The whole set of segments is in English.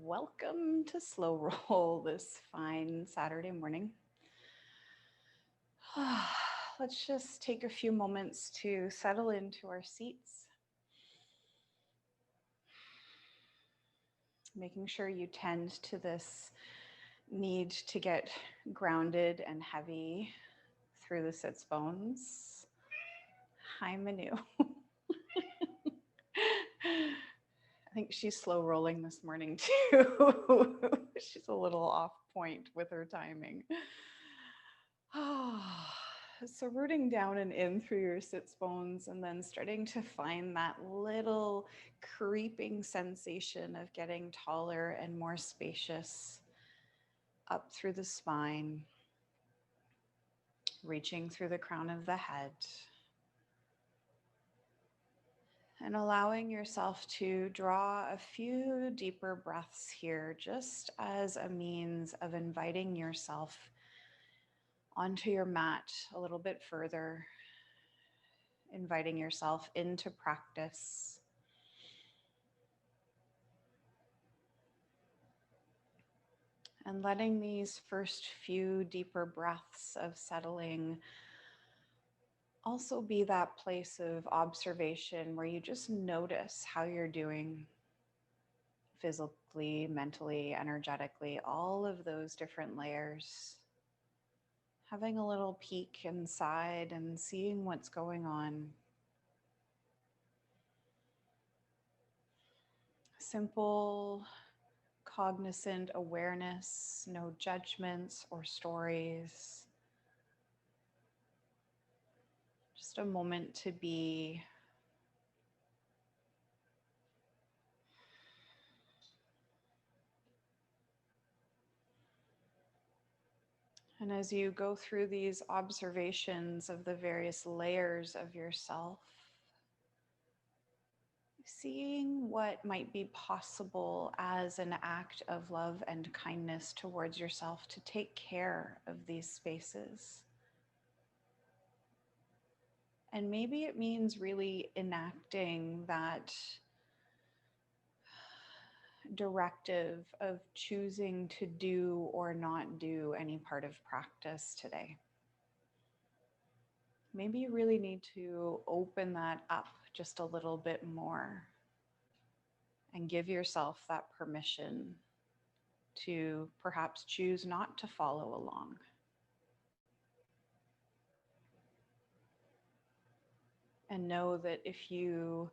welcome to Slow Roll this fine Saturday morning. Let's just take a few moments to settle into our seats, making sure you tend to this need to get grounded and heavy through the sits bones. Hi, Minou. I think she's slow rolling this morning too. She's a little off point with her timing. So rooting down and in through your sits bones and then starting to find that little creeping sensation of getting taller and more spacious up through the spine, reaching through the crown of the head. And allowing yourself to draw a few deeper breaths here, just as a means of inviting yourself onto your mat a little bit further, inviting yourself into practice. And letting these first few deeper breaths of settling also be that place of observation where you just notice how you're doing physically, mentally, energetically, all of those different layers. Having a little peek inside and seeing what's going on. Simple, cognizant awareness, no judgments or stories. Just a moment to be. And as you go through these observations of the various layers of yourself, seeing what might be possible as an act of love and kindness towards yourself to take care of these spaces. And maybe it means really enacting that directive of choosing to do or not do any part of practice today. Maybe you really need to open that up just a little bit more and give yourself that permission to perhaps choose not to follow along. And know that if you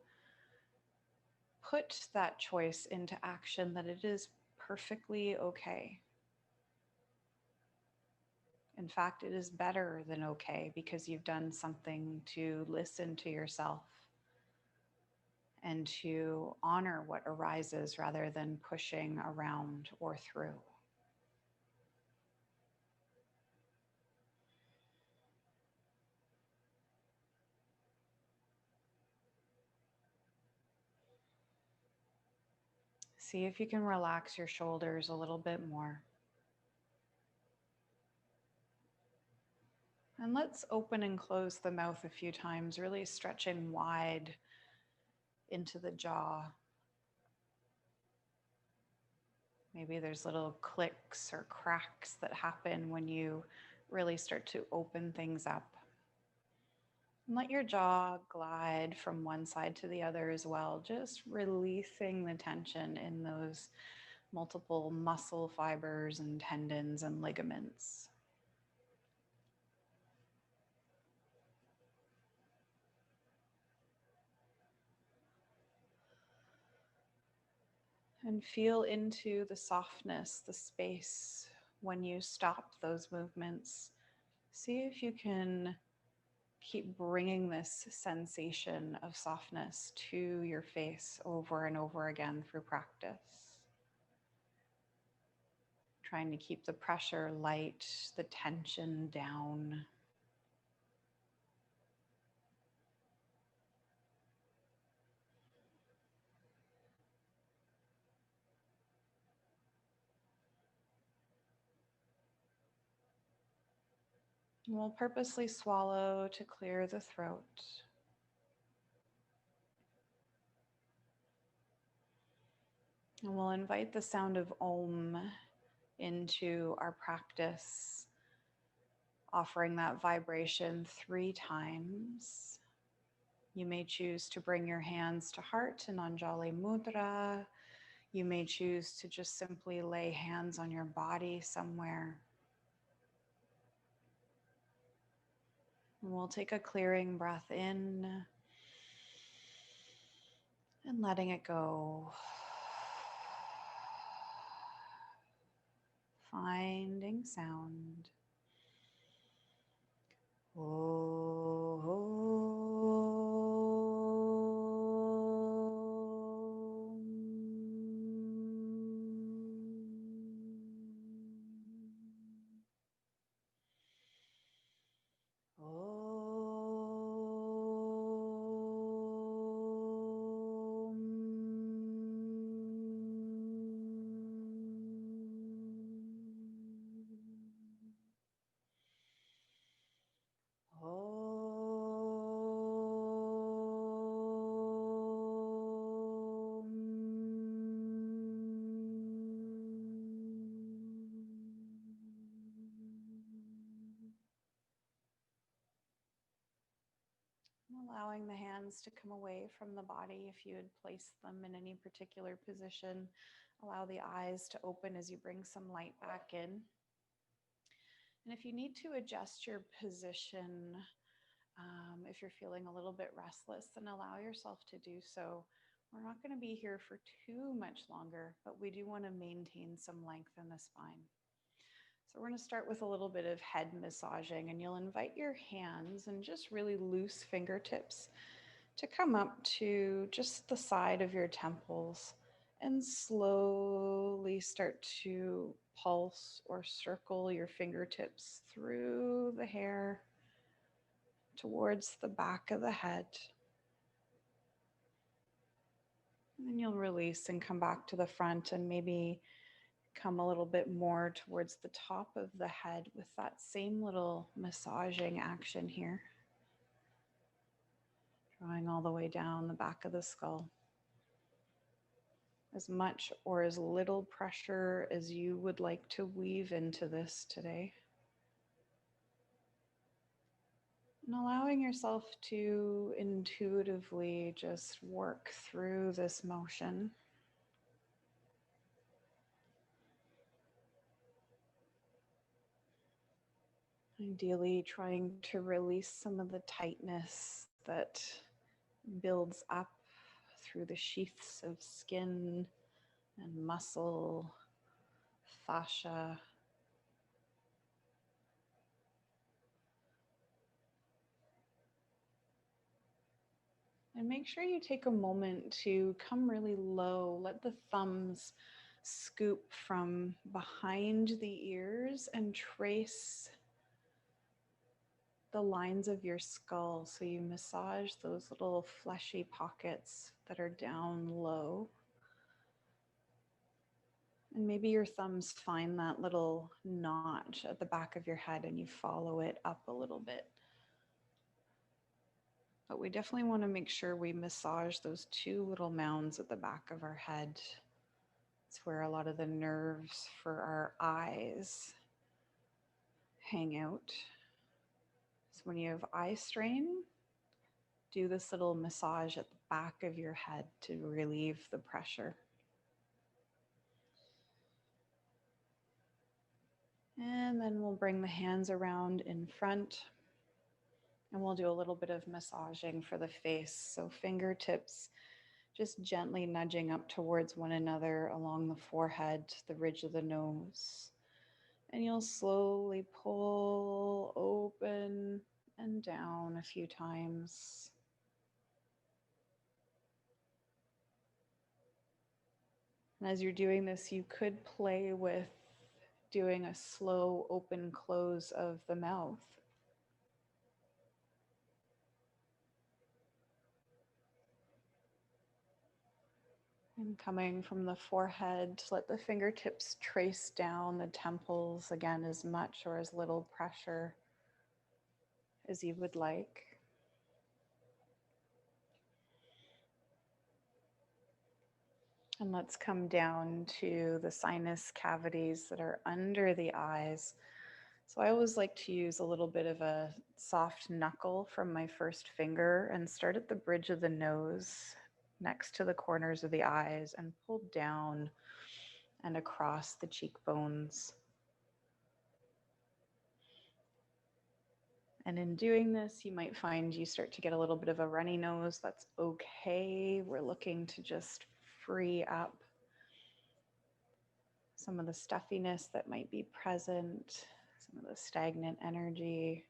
put that choice into action, that it is perfectly okay. In fact, it is better than okay because you've done something to listen to yourself and to honor what arises rather than pushing around or through. See if you can relax your shoulders a little bit more. And let's open and close the mouth a few times, really stretching wide into the jaw. Maybe there's little clicks or cracks that happen when you really start to open things up. And let your jaw glide from one side to the other as well, just releasing the tension in those multiple muscle fibers and tendons and ligaments. And feel into the softness, the space when you stop those movements. See if you can keep bringing this sensation of softness to your face over and over again through practice. Trying to keep the pressure light, the tension down. And we'll purposely swallow to clear the throat. And we'll invite the sound of Om into our practice, offering that vibration 3 times. You may choose to bring your hands to heart in Anjali Mudra. You may choose to just simply lay hands on your body somewhere. And we'll take a clearing breath in and letting it go. Finding sound. Allowing the hands to come away from the body if you had placed them in any particular position. Allow the eyes to open as you bring some light back in. And if you need to adjust your position, if you're feeling a little bit restless, then allow yourself to do so. We're not going to be here for too much longer, but we do want to maintain some length in the spine. So we're going to start with a little bit of head massaging, and you'll invite your hands and just really loose fingertips to come up to just the side of your temples and slowly start to pulse or circle your fingertips through the hair towards the back of the head. And then you'll release and come back to the front and maybe come a little bit more towards the top of the head with that same little massaging action here. Drawing all the way down the back of the skull. As much or as little pressure as you would like to weave into this today. And allowing yourself to intuitively just work through this motion. Ideally, trying to release some of the tightness that builds up through the sheaths of skin and muscle, fascia. And make sure you take a moment to come really low. Let the thumbs scoop from behind the ears and trace the lines of your skull. So you massage those little fleshy pockets that are down low. And maybe your thumbs find that little notch at the back of your head and you follow it up a little bit. But we definitely want to make sure we massage those 2 little mounds at the back of our head. It's where a lot of the nerves for our eyes hang out. So when you have eye strain, do this little massage at the back of your head to relieve the pressure. And then we'll bring the hands around in front and we'll do a little bit of massaging for the face. So fingertips just gently nudging up towards one another along the forehead, the ridge of the nose. And you'll slowly pull open and down a few times. And as you're doing this, you could play with doing a slow open close of the mouth. And coming from the forehead, let the fingertips trace down the temples, again, as much or as little pressure as you would like. And let's come down to the sinus cavities that are under the eyes. So I always like to use a little bit of a soft knuckle from my first finger and start at the bridge of the nose next to the corners of the eyes and pull down and across the cheekbones. And in doing this, you might find you start to get a little bit of a runny nose. That's okay. We're looking to just free up some of the stuffiness that might be present, some of the stagnant energy.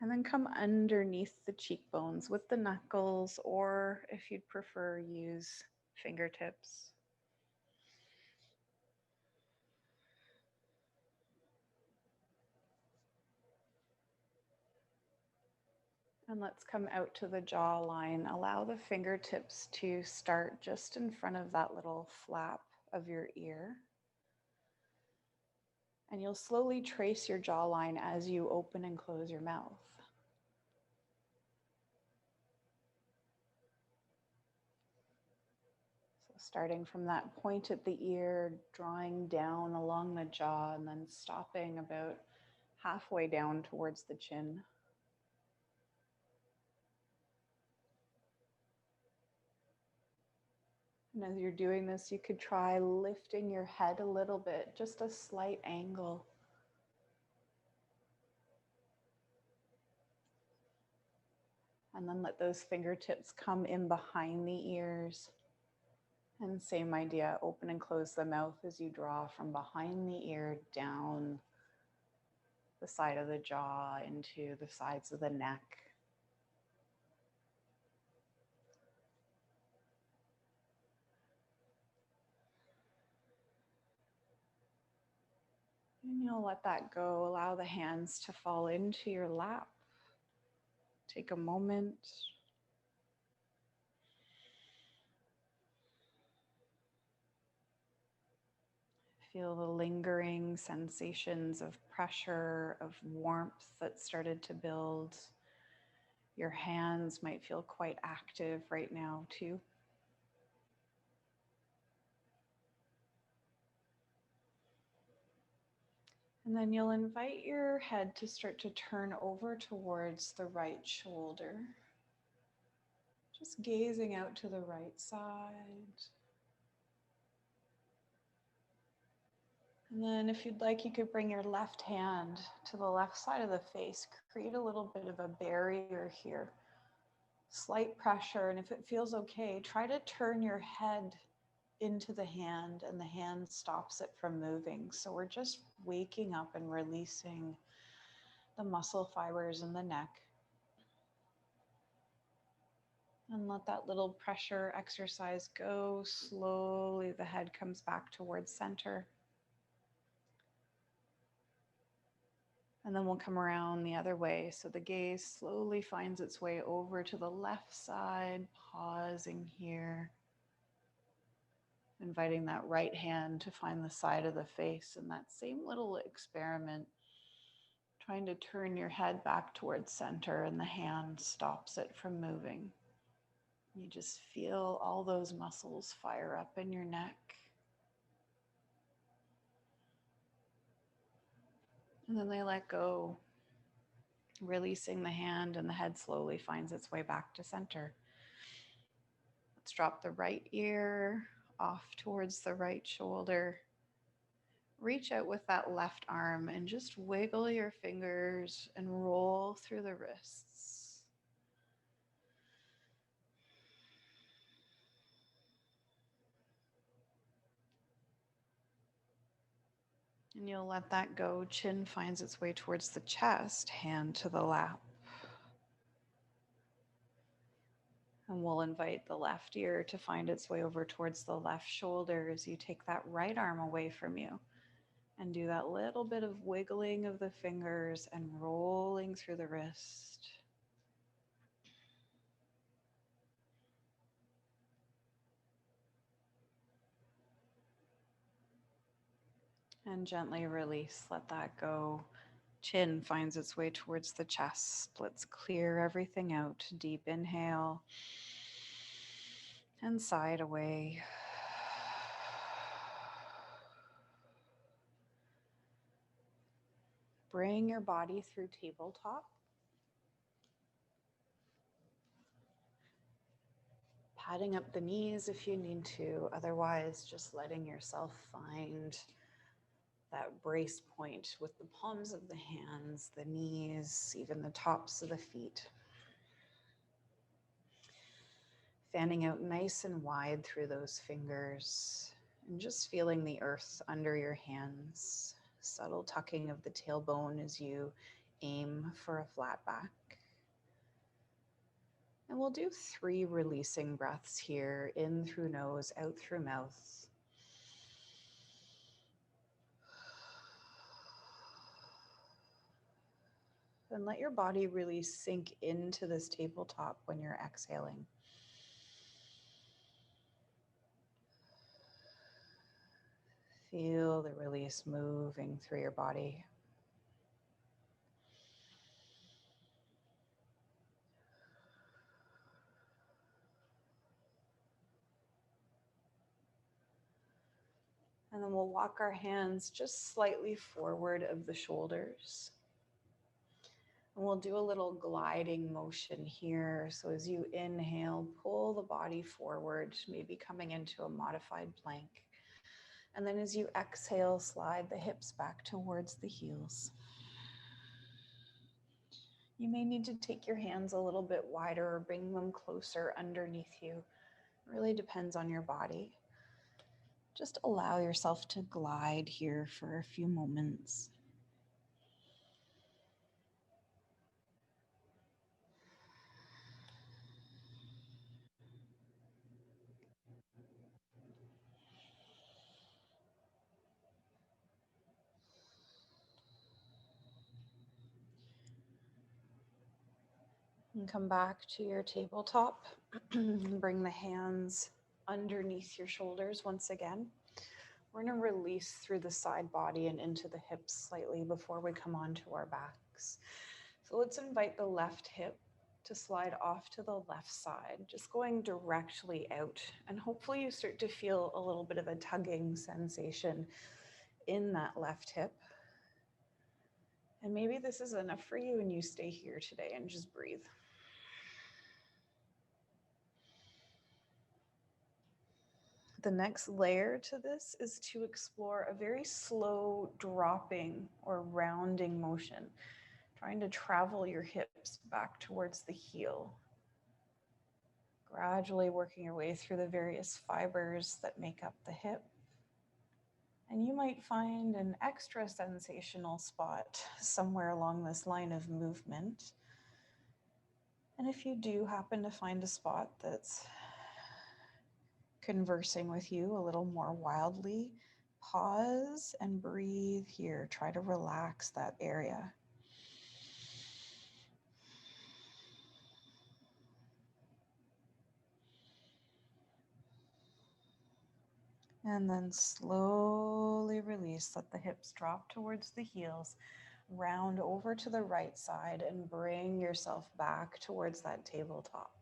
And then come underneath the cheekbones with the knuckles, or if you'd prefer, use fingertips. And let's come out to the jawline. Allow the fingertips to start just in front of that little flap of your ear. And you'll slowly trace your jawline as you open and close your mouth. So starting from that point at the ear, drawing down along the jaw, and then stopping about halfway down towards the chin. And as you're doing this, you could try lifting your head a little bit, just a slight angle. And then let those fingertips come in behind the ears. And same idea, open and close the mouth as you draw from behind the ear down the side of the jaw into the sides of the neck. And you'll let that go. Allow the hands to fall into your lap. Take a moment. Feel the lingering sensations of pressure, of warmth that started to build. Your hands might feel quite active right now, too. And then you'll invite your head to start to turn over towards the right shoulder. Just gazing out to the right side. And then if you'd like, you could bring your left hand to the left side of the face. Create a little bit of a barrier here. Slight pressure, and if it feels okay, try to turn your head into the hand and the hand stops it from moving. So we're just waking up and releasing the muscle fibers in the neck. And let that little pressure exercise go. Slowly the head comes back towards center. And then we'll come around the other way. So the gaze slowly finds its way over to the left side, pausing here. Inviting that right hand to find the side of the face in that same little experiment. Trying to turn your head back towards center and the hand stops it from moving. You just feel all those muscles fire up in your neck. And then they let go, releasing the hand, and the head slowly finds its way back to center. Let's drop the right ear off towards the right shoulder. Reach out with that left arm and just wiggle your fingers and roll through the wrists. And you'll let that go. Chin finds its way towards the chest, hand to the lap. And we'll invite the left ear to find its way over towards the left shoulder as you take that right arm away from you. And do that little bit of wiggling of the fingers and rolling through the wrist. And gently release, let that go. Chin finds its way towards the chest. Let's clear everything out. Deep inhale. and sigh it away. Bring your body through tabletop. Patting up the knees if you need to, otherwise just letting yourself find that brace point with the palms of the hands, the knees, even the tops of the feet. Fanning out nice and wide through those fingers and just feeling the earth under your hands. Subtle tucking of the tailbone as you aim for a flat back. And we'll do 3 releasing breaths here, in through nose, out through mouth. And let your body really sink into this tabletop when you're exhaling. Feel the release moving through your body. And then we'll walk our hands just slightly forward of the shoulders. And we'll do a little gliding motion here. So as you inhale, pull the body forward, maybe coming into a modified plank. And then as you exhale, slide the hips back towards the heels. You may need to take your hands a little bit wider or bring them closer underneath you. It really depends on your body. Just allow yourself to glide here for a few moments. And come back to your tabletop. Bring the hands underneath your shoulders once again. We're going to release through the side body and into the hips slightly before we come onto our backs. So let's invite the left hip to slide off to the left side, just going directly out. And hopefully you start to feel a little bit of a tugging sensation in that left hip. And maybe this is enough for you and you stay here today and just breathe. The next layer to this is to explore a very slow dropping or rounding motion, trying to travel your hips back towards the heel. Gradually working your way through the various fibers that make up the hip. And you might find an extra sensational spot somewhere along this line of movement. And if you do happen to find a spot that's conversing with you a little more wildly, pause and breathe here. Try to relax that area. And then slowly release. Let the hips drop towards the heels. Round over to the right side and bring yourself back towards that tabletop.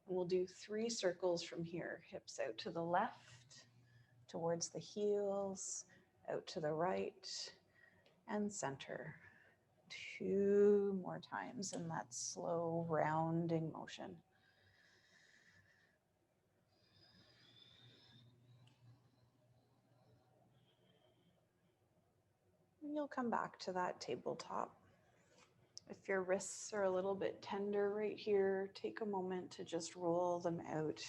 And we'll do 3 circles from here. Hips out to the left, towards the heels, out to the right, and center. 2 more times in that slow rounding motion. And you'll come back to that tabletop. If your wrists are a little bit tender right here, take a moment to just roll them out.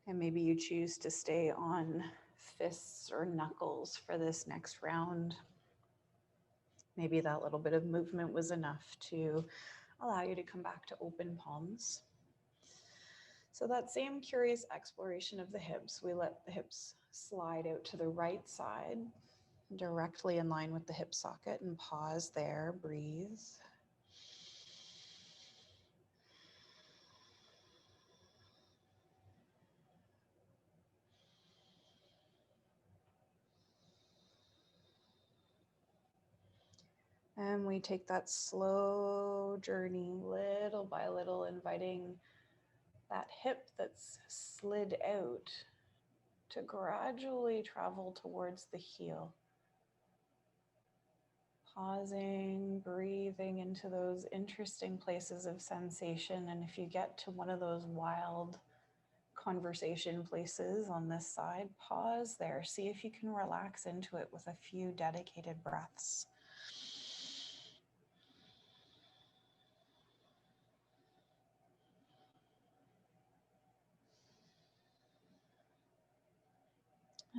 And maybe you choose to stay on fists or knuckles for this next round. Maybe that little bit of movement was enough to allow you to come back to open palms. So that same curious exploration of the hips, we let the hips slide out to the right side, directly in line with the hip socket, and pause there, breathe. And we take that slow journey, little by little, inviting that hip that's slid out to gradually travel towards the heel. Pausing, breathing into those interesting places of sensation. And if you get to one of those wild conversation places on this side, pause there. See if you can relax into it with a few dedicated breaths.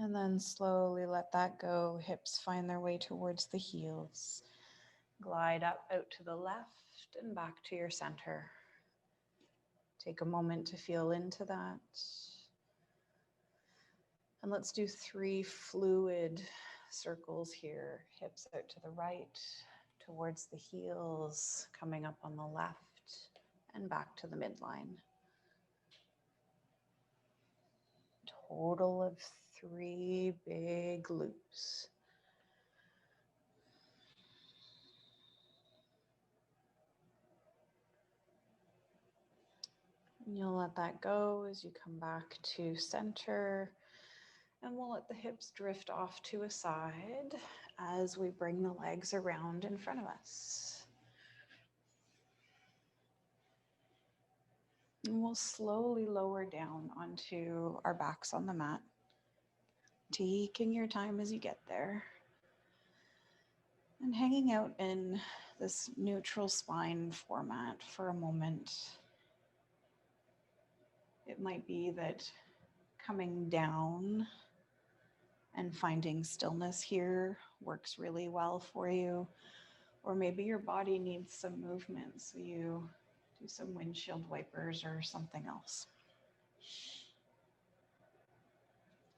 And then slowly let that go. Hips find their way towards the heels. Glide up out to the left and back to your center. Take a moment to feel into that. And let's do 3 fluid circles here. Hips out to the right, towards the heels, coming up on the left, and back to the midline. Total of 3 big loops. And you'll let that go as you come back to center. And we'll let the hips drift off to a side as we bring the legs around in front of us. And we'll slowly lower down onto our backs on the mat, taking your time as you get there. And hanging out in this neutral spine format for a moment. It might be that coming down and finding stillness here works really well for you. Or maybe your body needs some movement, so you do some windshield wipers or something else.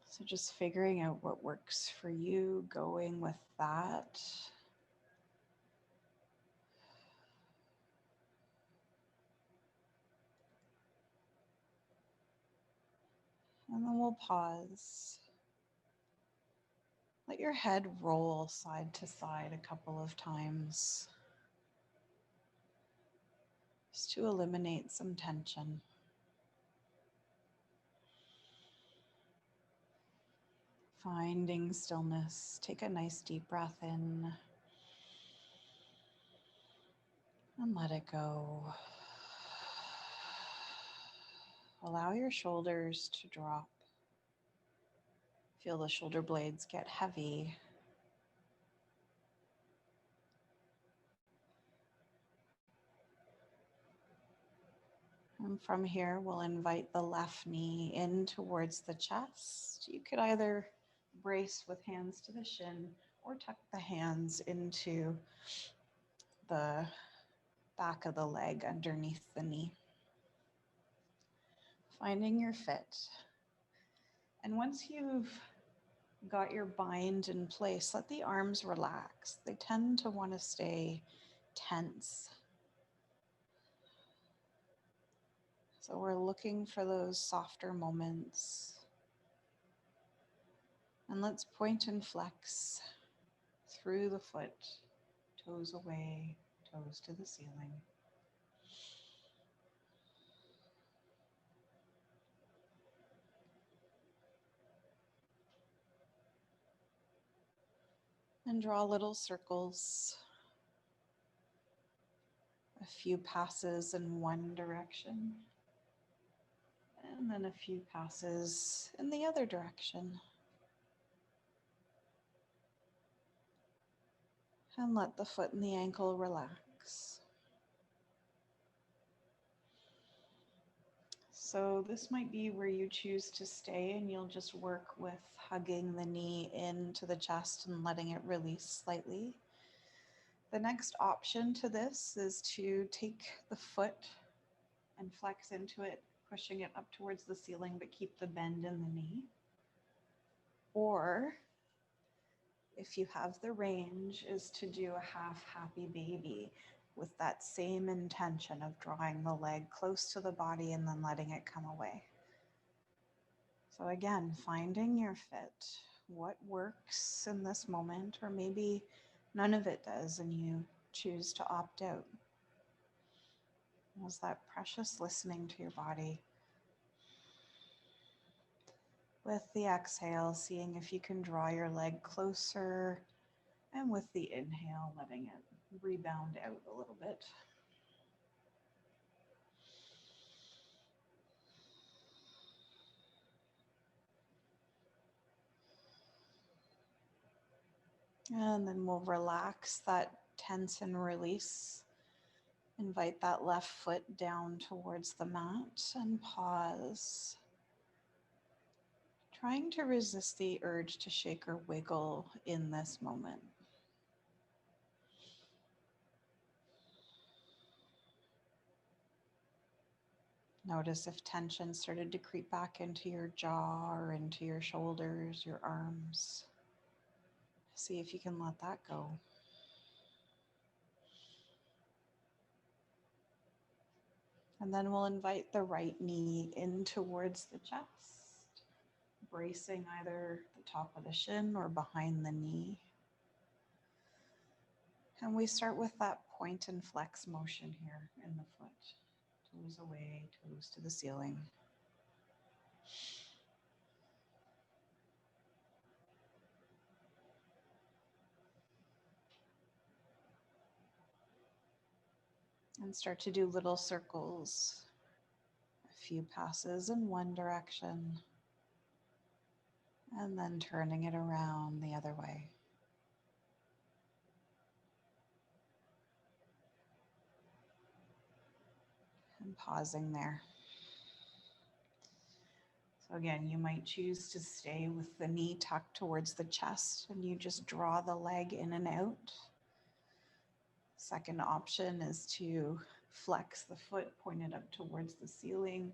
So just figuring out what works for you, going with that. And then we'll pause. Let your head roll side to side a couple of times, just to eliminate some tension. Finding stillness. Take a nice deep breath in and let it go. Allow your shoulders to drop. Feel the shoulder blades get heavy. And from here, we'll invite the left knee in towards the chest. You could either brace with hands to the shin or tuck the hands into the back of the leg underneath the knee. Finding your fit. And once you've got your bind in place, let the arms relax. They tend to want to stay tense. So we're looking for those softer moments. And let's point and flex through the foot, toes away, toes to the ceiling. And draw little circles, a few passes in one direction, and then a few passes in the other direction. And let the foot and the ankle relax. So this might be where you choose to stay, and you'll just work with hugging the knee into the chest and letting it release slightly. The next option to this is to take the foot and flex into it, pushing it up towards the ceiling, but keep the bend in the knee. Or if you have the range, is to do a half happy baby with that same intention of drawing the leg close to the body and then letting it come away. So again, finding your fit, what works in this moment, or maybe none of it does and you choose to opt out. Was that precious listening to your body? With the exhale, seeing if you can draw your leg closer, and with the inhale, letting it rebound out a little bit. And then we'll relax that tense and release. Invite that left foot down towards the mat and pause. Trying to resist the urge to shake or wiggle in this moment. Notice if tension started to creep back into your jaw or into your shoulders, your arms. See if you can let that go. And then we'll invite the right knee in towards the chest, bracing either the top of the shin or behind the knee. And we start with that point and flex motion here in the foot. Toes away, toes to the ceiling. And start to do little circles. A few passes in one direction. And then turning it around the other way. And pausing there. So again, you might choose to stay with the knee tucked towards the chest and you just draw the leg in and out. Second option is to flex the foot pointed up towards the ceiling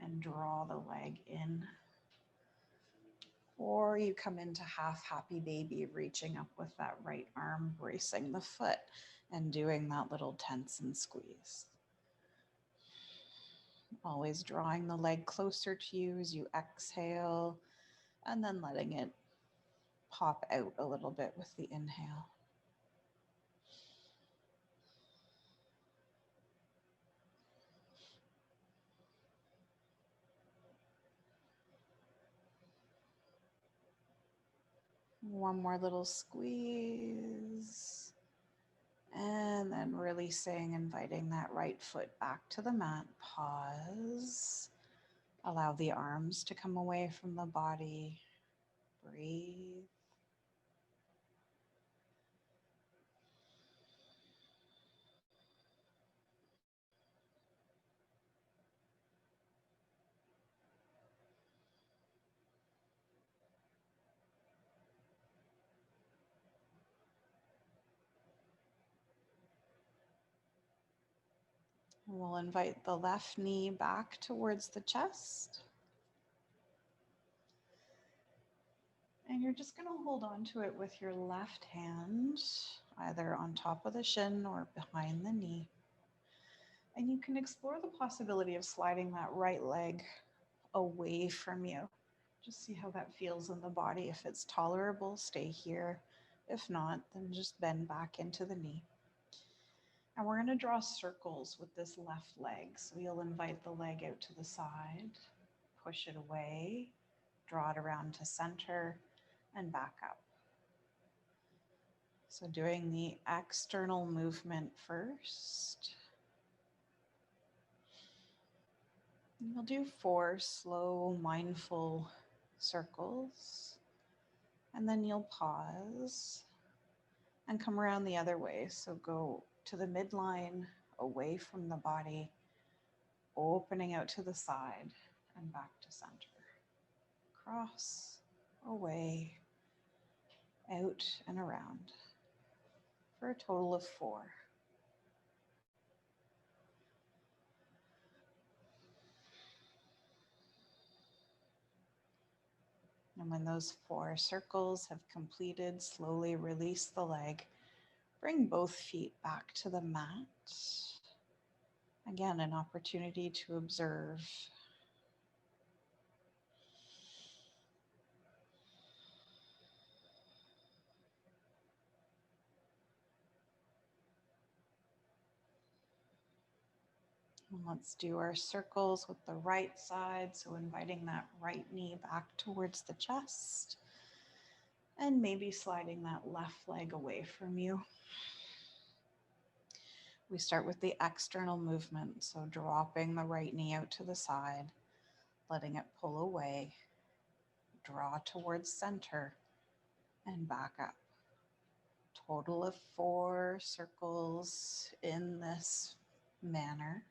and draw the leg in. Or you come into half happy baby, reaching up with that right arm, bracing the foot and doing that little tense and squeeze. Always drawing the leg closer to you as you exhale and then letting it pop out a little bit with the inhale. One more little squeeze. And then releasing, inviting that right foot back to the mat. Pause. Allow the arms to come away from the body. Breathe. We'll invite the left knee back towards the chest. And you're just going to hold on to it with your left hand, either on top of the shin or behind the knee. And you can explore the possibility of sliding that right leg away from you. Just see how that feels in the body. If it's tolerable, stay here. If not, then just bend back into the knee. And we're going to draw circles with this left leg. So you'll invite the leg out to the side, push it away, draw it around to center, and back up. So doing the external movement first. You'll do 4 slow, mindful circles, and then you'll pause and come around the other way. So go to the midline, away from the body, opening out to the side and back to center. Cross, away, out and around for a total of 4. And when those 4 circles have completed, slowly release the leg. Bring both feet back to the mat. Again, an opportunity to observe. Let's do our circles with the right side. So inviting that right knee back towards the chest and maybe sliding that left leg away from you. We start with the external movement. So dropping the right knee out to the side, letting it pull away, draw towards center and back up. Total of 4 circles in this manner.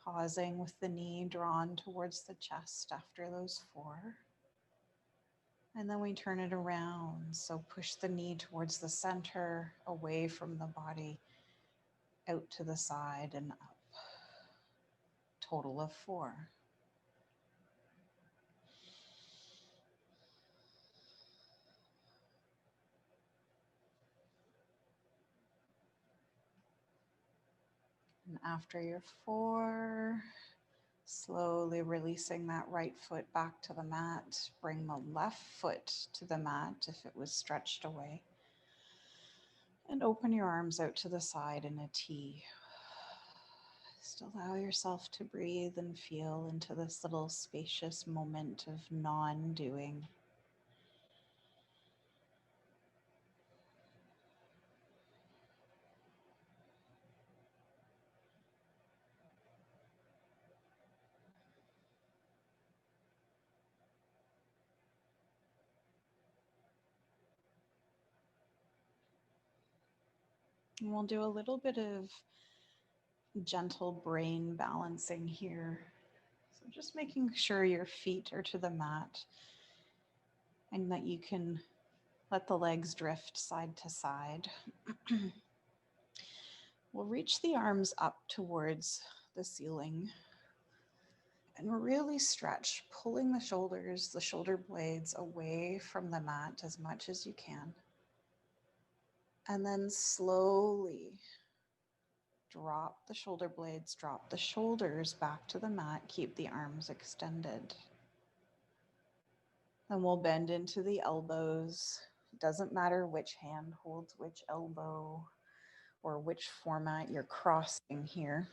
Pausing with the knee drawn towards the chest after those 4. And then we turn it around. So push the knee towards the center, away from the body, out to the side and up. Total of 4. And after your 4, slowly releasing that right foot back to the mat. Bring the left foot to the mat if it was stretched away. And open your arms out to the side in a T. Just allow yourself to breathe and feel into this little spacious moment of non-doing. And we'll do a little bit of gentle brain balancing here. So just making sure your feet are to the mat and that you can let the legs drift side to side. We'll reach the arms up towards the ceiling and really stretch, pulling the shoulders, the shoulder blades away from the mat as much as you can. And then slowly drop the shoulder blades, drop the shoulders back to the mat, keep the arms extended. Then we'll bend into the elbows. It doesn't matter which hand holds which elbow or which format you're crossing here.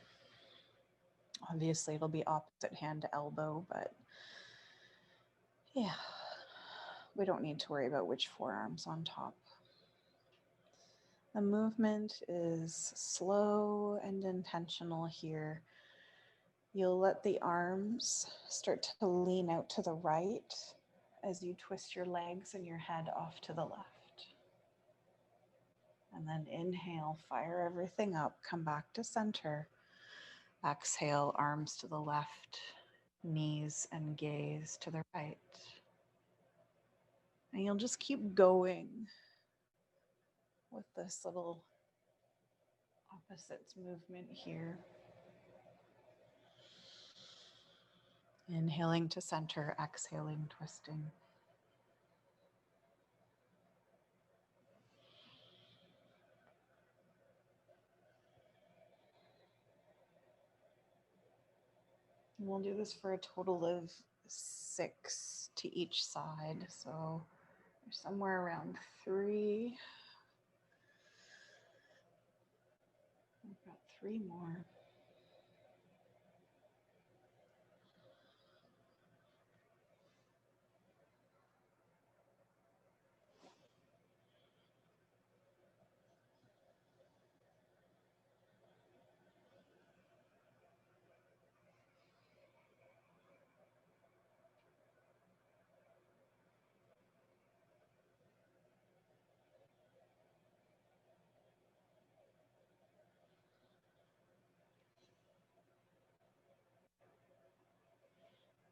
Obviously, it'll be opposite hand to elbow, but yeah, we don't need to worry about which forearm's on top. The movement is slow and intentional here. You'll let the arms start to lean out to the right as you twist your legs and your head off to the left. And then inhale, fire everything up, come back to center. Exhale, arms to the left, knees and gaze to the right. And you'll just keep going with this little opposites movement here. Inhaling to center, exhaling, twisting. And we'll do this for a total of 6 to each side. So somewhere around 3. We've got 3 more.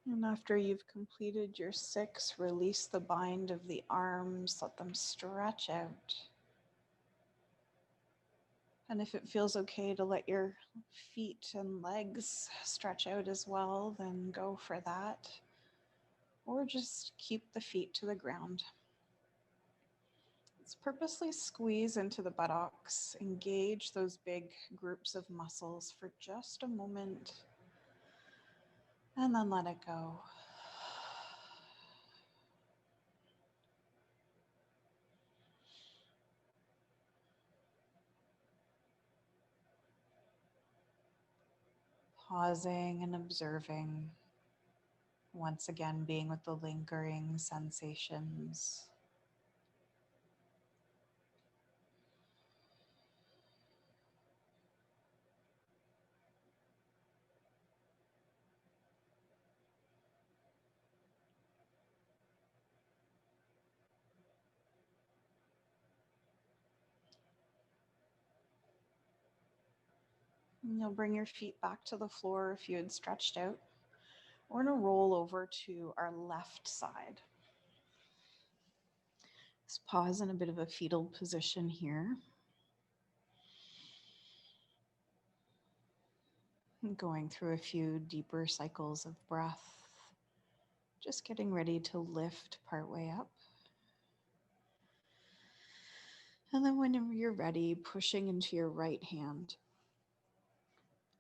And after you've completed your 6, release the bind of the arms, let them stretch out. And if it feels okay to let your feet and legs stretch out as well, then go for that. Or just keep the feet to the ground. Let's purposely squeeze into the buttocks, engage those big groups of muscles for just a moment, and then let it go. pausing and observing, once again being with the lingering sensations. And you'll bring your feet back to the floor if you had stretched out. We're going to roll over to our left side. Let's pause in a bit of a fetal position here. Going through a few deeper cycles of breath. Just getting ready to lift partway up. And then whenever you're ready, pushing into your right hand.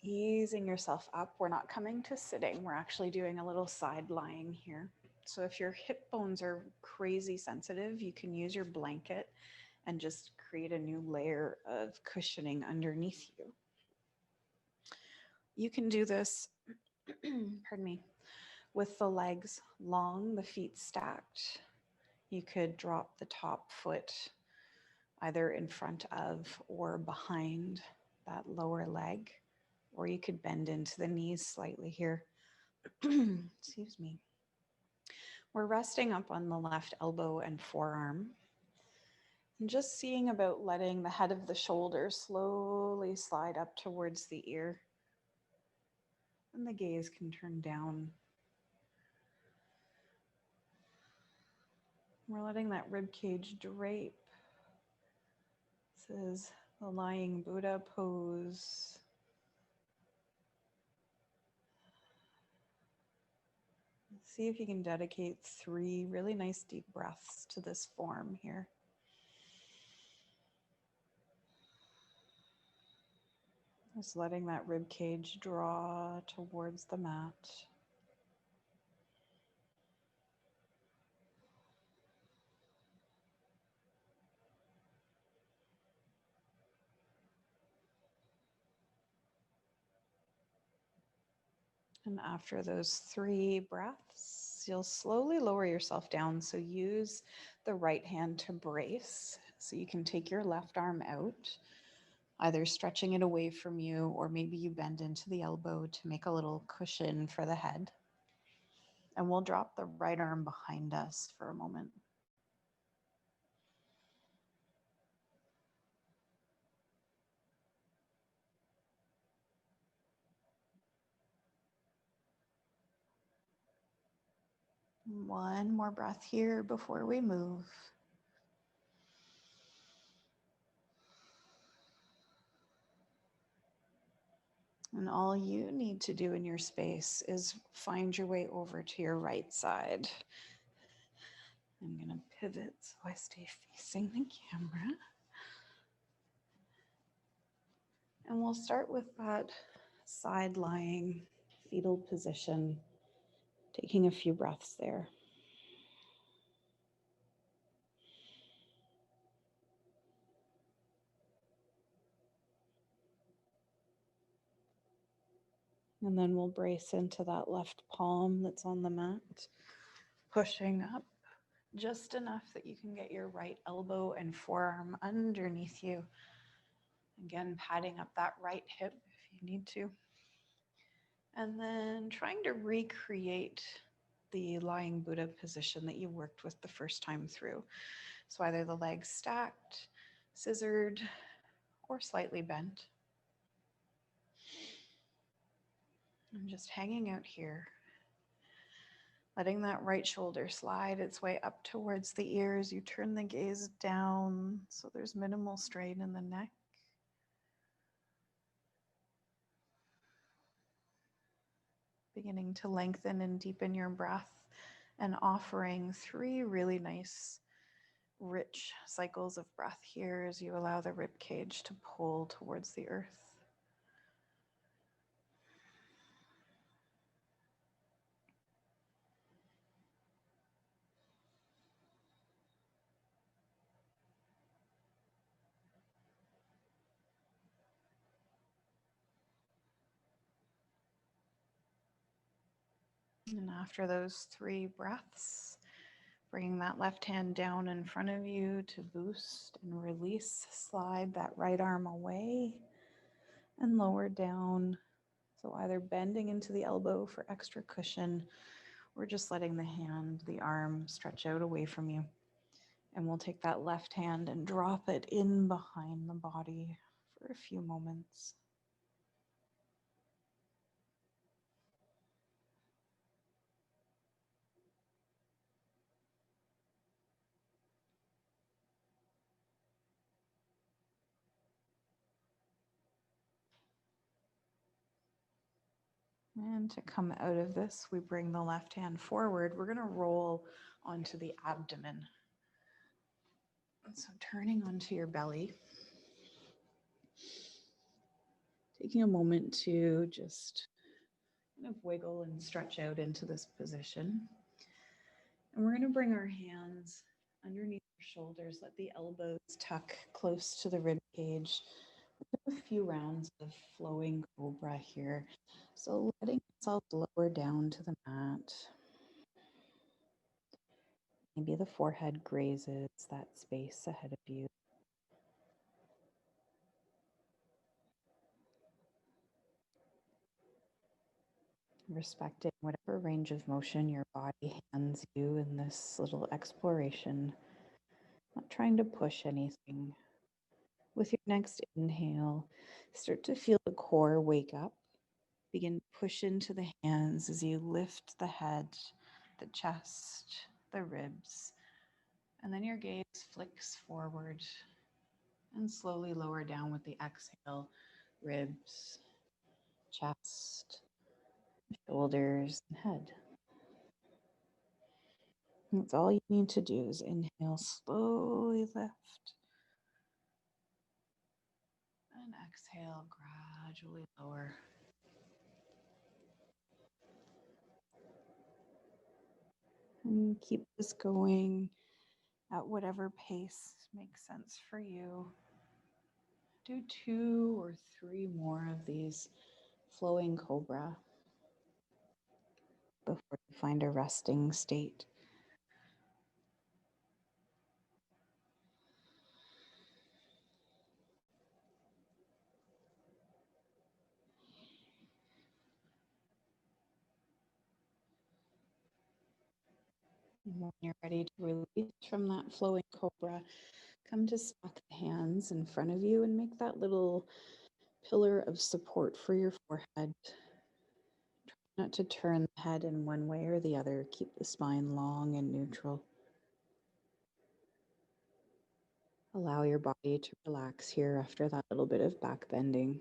Easing yourself up. We're not coming to sitting. We're actually doing a little side lying here. So if your hip bones are crazy sensitive, you can use your blanket and just create a new layer of cushioning underneath you. You can do this, pardon me, with the legs long, the feet stacked. You could drop the top foot either in front of or behind that lower leg, or you could bend into the knees slightly here. Excuse me. We're resting up on the left elbow and forearm. And just seeing about letting the head of the shoulder slowly slide up towards the ear. And the gaze can turn down. We're letting that rib cage drape. This is the lying Buddha pose. See if you can dedicate 3 really nice deep breaths to this form here. Just letting that rib cage draw towards the mat. And after those 3 breaths, you'll slowly lower yourself down. So use the right hand to brace. So you can take your left arm out, either stretching it away from you, or maybe you bend into the elbow to make a little cushion for the head. And we'll drop the right arm behind us for a moment. One more breath here before we move. And all you need to do in your space is find your way over to your right side. I'm going to pivot so I stay facing the camera. And we'll start with that side lying fetal position, taking a few breaths there. And then we'll brace into that left palm that's on the mat, pushing up just enough that you can get your right elbow and forearm underneath you. Again, padding up that right hip if you need to. And then trying to recreate the lying Buddha position that you worked with the first time through. So either the legs stacked, scissored, or slightly bent. I'm just hanging out here, letting that right shoulder slide its way up towards the ears. You turn the gaze down so there's minimal strain in the neck. Beginning to lengthen and deepen your breath and offering 3 really nice, rich cycles of breath here as you allow the rib cage to pull towards the earth. And after those 3 breaths, bring that left hand down in front of you to boost and release. Slide that right arm away and lower down. So either bending into the elbow for extra cushion or just letting the hand, the arm stretch out away from you. And we'll take that left hand and drop it in behind the body for a few moments. And to come out of this, we bring the left hand forward. We're going to roll onto the abdomen. And so turning onto your belly, taking a moment to just kind of wiggle and stretch out into this position. And we're going to bring our hands underneath our shoulders, let the elbows tuck close to the rib cage. A few rounds of flowing cobra here. So letting yourself lower down to the mat. Maybe the forehead grazes that space ahead of you. Respecting whatever range of motion your body hands you in this little exploration. Not trying to push anything. With your next inhale, start to feel the core wake up. Begin to push into the hands as you lift the head, the chest, the ribs, and then your gaze flicks forward and slowly lower down with the exhale, ribs, chest, shoulders, and head. That's all you need to do is inhale, slowly lift, and exhale, gradually lower. And keep this going at whatever pace makes sense for you. Do 2 or 3 more of these flowing cobra before you find a resting state. And when you're ready to release from that flowing cobra, come to stack the hands in front of you and make that little pillar of support for your forehead. Try not to turn the head in one way or the other. Keep the spine long and neutral. Allow your body to relax here after that little bit of back bending.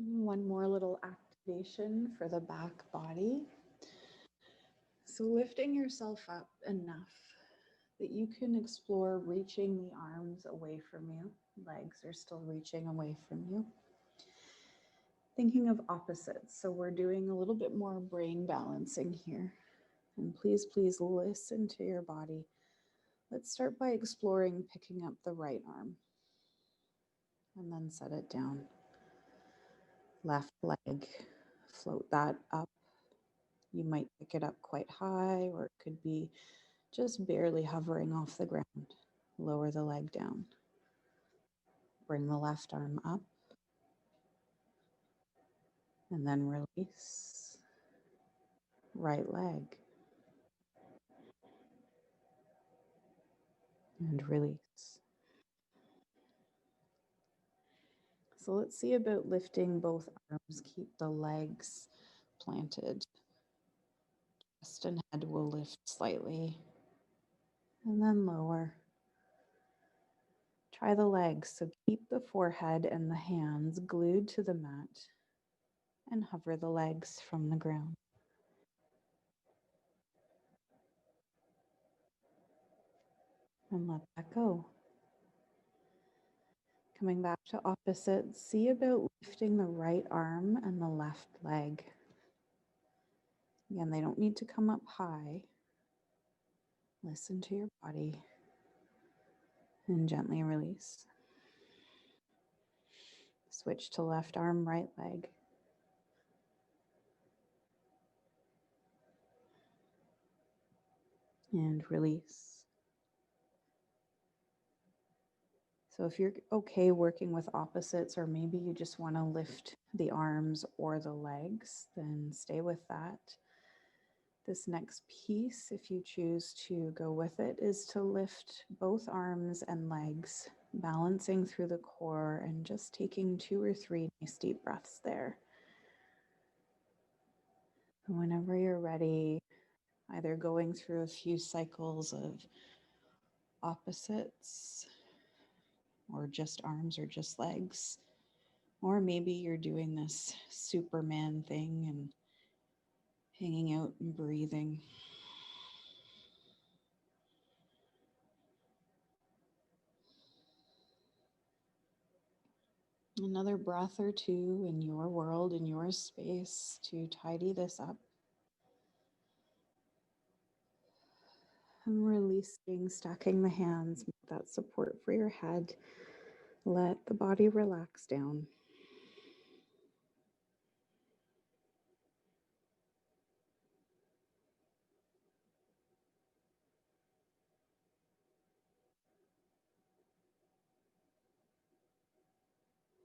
One more little activation for the back body. So lifting yourself up enough that you can explore reaching the arms away from you. Legs are still reaching away from you. Thinking of opposites. So we're doing a little bit more brain balancing here. And please, please listen to your body. Let's start by exploring picking up the right arm and then set it down. Left leg, float that up. You might pick it up quite high, or it could be just barely hovering off the ground. Lower the leg down. Bring the left arm up and then release. Right leg and release. So let's see about lifting both arms. Keep the legs planted. Chest and head will lift slightly and then lower. Try the legs. So keep the forehead and the hands glued to the mat and hover the legs from the ground. And let that go. Coming back to opposites, see about lifting the right arm and the left leg. Again, they don't need to come up high. Listen to your body and gently release. Switch to left arm, right leg. And release. So if you're okay working with opposites, or maybe you just want to lift the arms or the legs, then stay with that. This next piece, if you choose to go with it, is to lift both arms and legs, balancing through the core and just taking 2 or 3 nice deep breaths there. And whenever you're ready, either going through a few cycles of opposites, or just arms or just legs, or maybe you're doing this Superman thing and hanging out and breathing. Another breath or two in your world, in your space, to tidy this up. And releasing, stacking the hands, make that support for your head. Let the body relax down.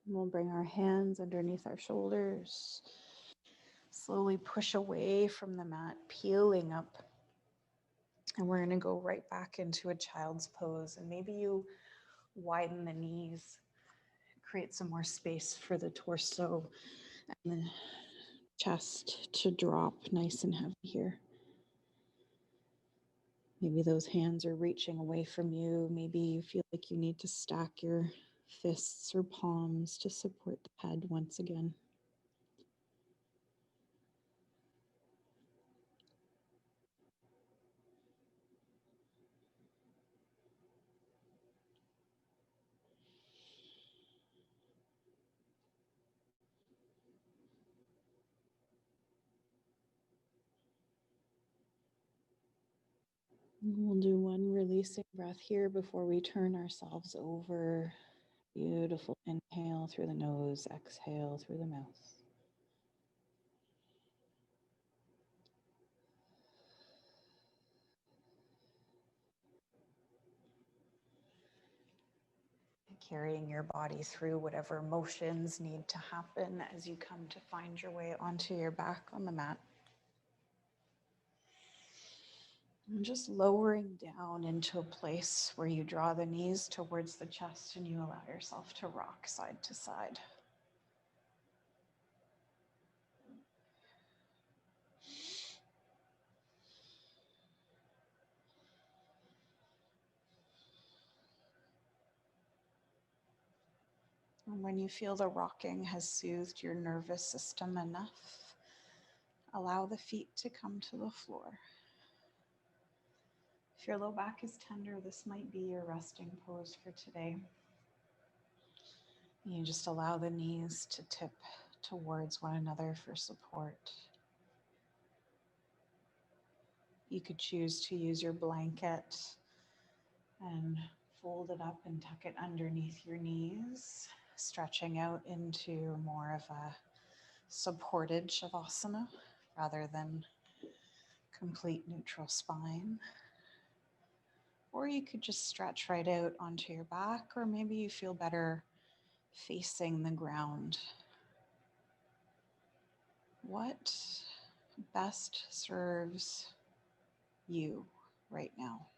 We'll bring our hands underneath our shoulders. Slowly push away from the mat, peeling up. And we're going to go right back into a child's pose. And maybe you widen the knees, create some more space for the torso and the chest to drop nice and heavy here. Maybe those hands are reaching away from you. Maybe you feel like you need to stack your fists or palms to support the head once again. We'll do one releasing breath here before we turn ourselves over. Beautiful inhale through the nose, exhale through the mouth. Carrying your body through whatever motions need to happen as you come to find your way onto your back on the mat. And just lowering down into a place where you draw the knees towards the chest and you allow yourself to rock side to side. And when you feel the rocking has soothed your nervous system enough, allow the feet to come to the floor. If your low back is tender, this might be your resting pose for today. You just allow the knees to tip towards one another for support. You could choose to use your blanket and fold it up and tuck it underneath your knees, stretching out into more of a supported Shavasana rather than complete neutral spine. Or you could just stretch right out onto your back, or maybe you feel better facing the ground. What best serves you right now?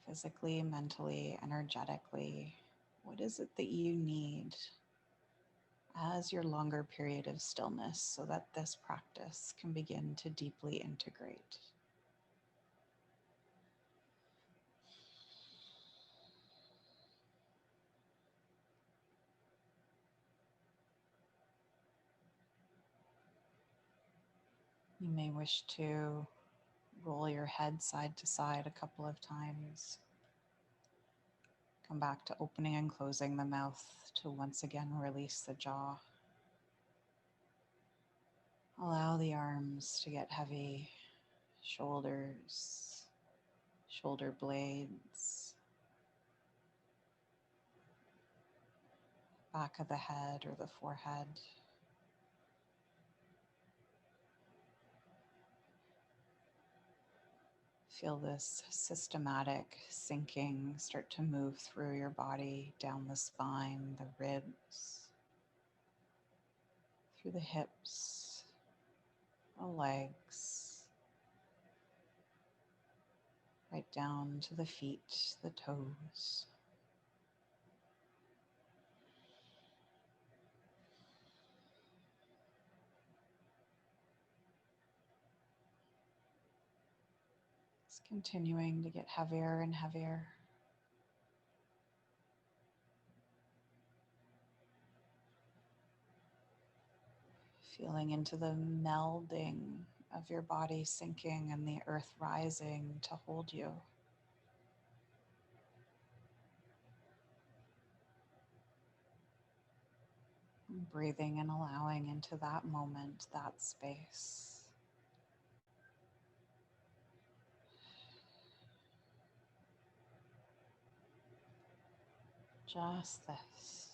Physically, mentally, energetically, what is it that you need as your longer period of stillness so that this practice can begin to deeply integrate? You may wish to roll your head side to side a couple of times. Come back to opening and closing the mouth to once again release the jaw. Allow the arms to get heavy, shoulders, shoulder blades, back of the head or the forehead. Feel this systematic sinking start to move through your body, down the spine, the ribs, through the hips, the legs, right down to the feet, the toes. It's continuing to get heavier and heavier. Feeling into the melding of your body sinking and the earth rising to hold you. Breathing and allowing into that moment, that space. Just this.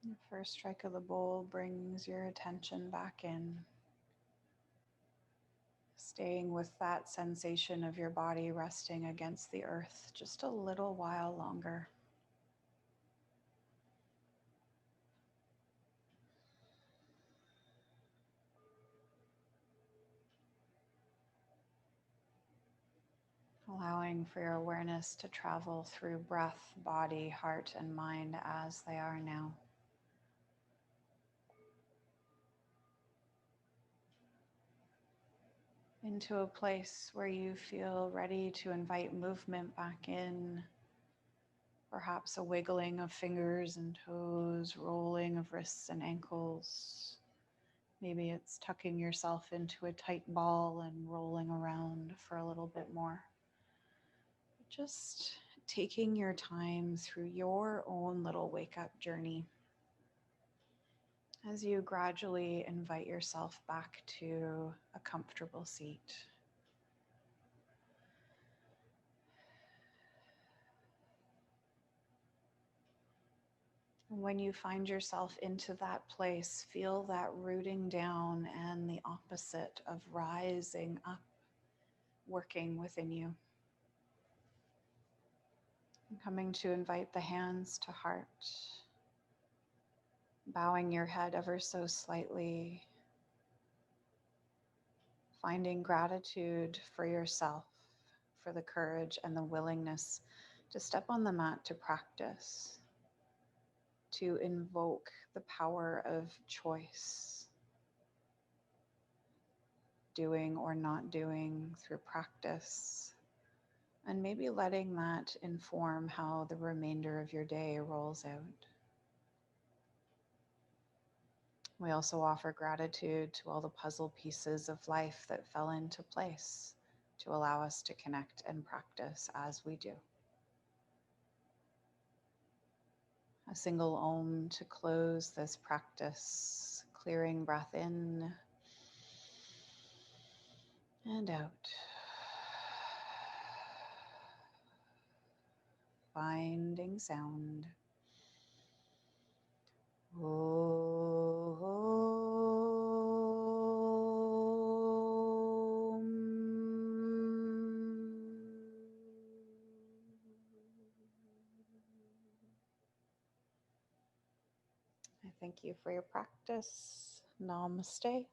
The first strike of the bowl brings your attention back in, staying with that sensation of your body resting against the earth just a little while longer. Allowing for your awareness to travel through breath, body, heart, and mind as they are now. Into a place where you feel ready to invite movement back in. Perhaps a wiggling of fingers and toes, rolling of wrists and ankles. Maybe it's tucking yourself into a tight ball and rolling around for a little bit more. Just taking your time through your own little wake-up journey as you gradually invite yourself back to a comfortable seat. When you find yourself into that place, feel that rooting down and the opposite of rising up working within you. I'm coming to invite the hands to heart, bowing your head ever so slightly, finding gratitude for yourself, for the courage and the willingness to step on the mat to practice, to invoke the power of choice, doing or not doing through practice, and maybe letting that inform how the remainder of your day rolls out. We also offer gratitude to all the puzzle pieces of life that fell into place to allow us to connect and practice as we do. A single Om to close this practice, clearing breath in and out. Finding sound. I thank you for your practice. Namaste.